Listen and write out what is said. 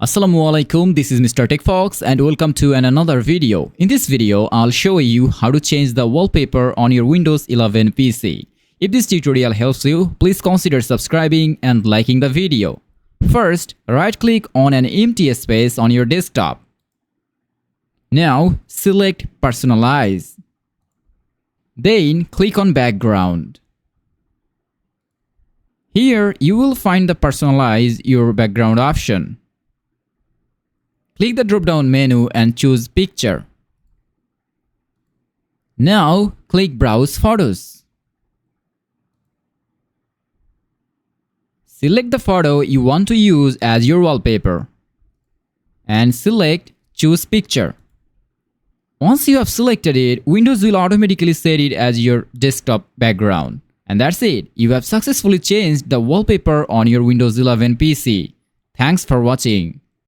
Assalamualaikum, this is Mr. TECHFOX and welcome to another video. In this video, I'll show you how to change the wallpaper on your Windows 11 PC. If this tutorial helps you, please consider subscribing and liking the video. First, right-click on an empty space on your desktop. Now, select Personalize. Then, click on Background. Here, you will find the Personalize your background option. Click the drop-down menu and choose Picture. Now, click Browse Photos. Select the photo you want to use as your wallpaper and select Choose Picture. Once you have selected it, Windows will automatically set it as your desktop background. And that's it. You have successfully changed the wallpaper on your Windows 11 PC. Thanks for watching.